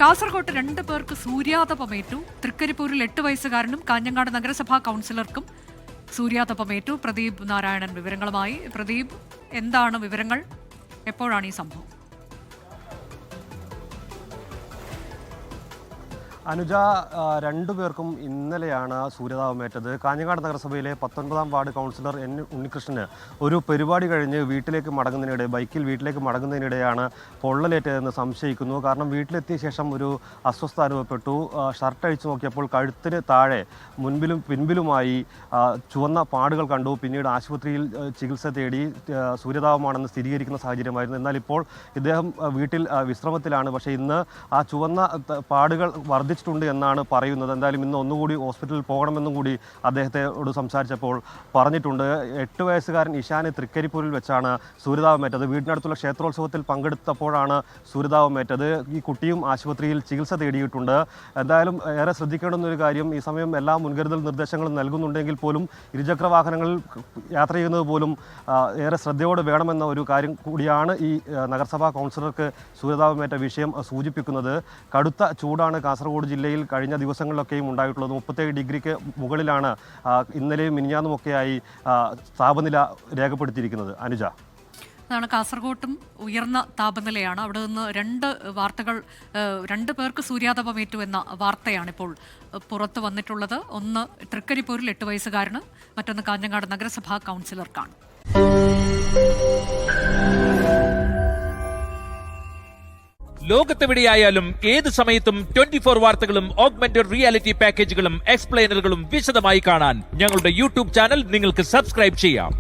കാസർകോട്ട് 2 പേർക്ക് സൂര്യാതപമേറ്റു. തൃക്കരിപ്പൂരിൽ 8 വയസ്സുകാരനും കാഞ്ഞങ്ങാട് നഗരസഭാ കൗൺസിലർക്കും സൂര്യാതപമേറ്റു. പ്രദീപ് നാരായണൻ വിവരങ്ങളുമായി. പ്രദീപ്, എന്താണ് വിവരങ്ങൾ? എപ്പോഴാണ് ഈ സംഭവം? അനുജ, രണ്ടുപേർക്കും ഇന്നലെയാണ് സൂര്യതാപമേറ്റത്. കാഞ്ഞങ്ങാട് നഗരസഭയിലെ 19-ാം വാർഡ് കൗൺസിലർ N. ഉണ്ണികൃഷ്ണന് ഒരു പരിപാടി കഴിഞ്ഞ് ബൈക്കിൽ വീട്ടിലേക്ക് മടങ്ങുന്നതിനിടെയാണ് പൊള്ളലേറ്റതെന്ന് സംശയിക്കുന്നു. കാരണം വീട്ടിലെത്തിയ ശേഷം ഒരു അസ്വസ്ഥത അനുഭവപ്പെട്ടു. ഷർട്ട് അഴിച്ചു നോക്കിയപ്പോൾ കഴുത്തിന് താഴെ മുൻപിലും പിൻപിലുമായി ചുവന്ന പാടുകൾ കണ്ടു. പിന്നീട് ആശുപത്രിയിൽ ചികിത്സ തേടി. സൂര്യതാപമാണെന്ന് സ്ഥിരീകരിക്കുന്ന സാഹചര്യമായിരുന്നു. എന്നാൽ ഇപ്പോൾ ഇദ്ദേഹം വീട്ടിൽ വിശ്രമത്തിലാണ്. പക്ഷേ ഇന്ന് ആ ചുവന്ന പാടുകൾ വർദ്ധിച്ചിട്ടുണ്ട് എന്നാണ് പറയുന്നത്. എന്തായാലും ഇന്ന് ഒന്നുകൂടി ഹോസ്പിറ്റലിൽ പോകണമെന്നും കൂടി അദ്ദേഹത്തോട് സംസാരിച്ചപ്പോൾ പറഞ്ഞിട്ടുണ്ട്. 8 വയസ്സുകാരൻ ഇഷാന് തൃക്കരിപ്പൂരിൽ വെച്ചാണ് സൂര്യതാപമേറ്റത്. വീടിനടുത്തുള്ള ക്ഷേത്രോത്സവത്തിൽ പങ്കെടുത്തപ്പോഴാണ് സൂര്യതാപമേറ്റത്. ഈ കുട്ടിയും ആശുപത്രിയിൽ ചികിത്സ തേടിയിട്ടുണ്ട്. എന്തായാലും ഏറെ ശ്രദ്ധിക്കേണ്ടുന്ന ഒരു കാര്യം, ഈ സമയം എല്ലാ മുൻകരുതൽ നിർദ്ദേശങ്ങളും നൽകുന്നുണ്ടെങ്കിൽ പോലും ഇരുചക്ര വാഹനങ്ങളിൽ യാത്ര ചെയ്യുന്നത് പോലും ഏറെ ശ്രദ്ധയോടെ വേണമെന്ന ഒരു കാര്യം കൂടിയാണ് ഈ നഗരസഭാ കൗൺസിലർക്ക് സൂര്യതാപമേറ്റ വിഷയം സൂചിപ്പിക്കുന്നത്. കടുത്ത ചൂടാണ് കാസർഗോഡ് ജില്ലയിൽ കഴിഞ്ഞ ദിവസങ്ങളിലൊക്കെയും ഉണ്ടായിട്ടുള്ളത്. 37 ഡിഗ്രിക്ക് മുകളിലാണ് ഇന്നലെയും മിനിഞ്ഞാന്നുമൊക്കെയായി താപനില രേഖപ്പെടുത്തിയിരിക്കുന്നത്. അനുജ, അതാണ് കാസർഗോട്ടും ഉയർന്ന താപനിലയാണ്. അവിടെ നിന്ന് 2 വാർത്തകൾ, 2 പേർക്ക് സൂര്യാതപമേറ്റു എന്ന വാർത്തയാണ് ഇപ്പോൾ പുറത്തു വന്നിട്ടുള്ളത്. ഒന്ന് തൃക്കരിപ്പൂരിൽ 8 വയസ്സുകാരന്, മറ്റൊന്ന് കാഞ്ഞങ്ങാട് നഗരസഭാ കൗൺസിലർക്കാണ്. ലോകത്തെവിടെയായാലും ഏത് സമയത്തും 24 വാർത്തകളും ഓഗ്മെന്റഡ് റിയാലിറ്റി പാക്കേജുകളും എക്സ്പ്ലെയിനറുകളും വിശദമായി കാണാൻ ഞങ്ങളുടെ യൂട്യൂബ് ചാനൽ നിങ്ങൾക്ക് സബ്സ്ക്രൈബ് ചെയ്യാം.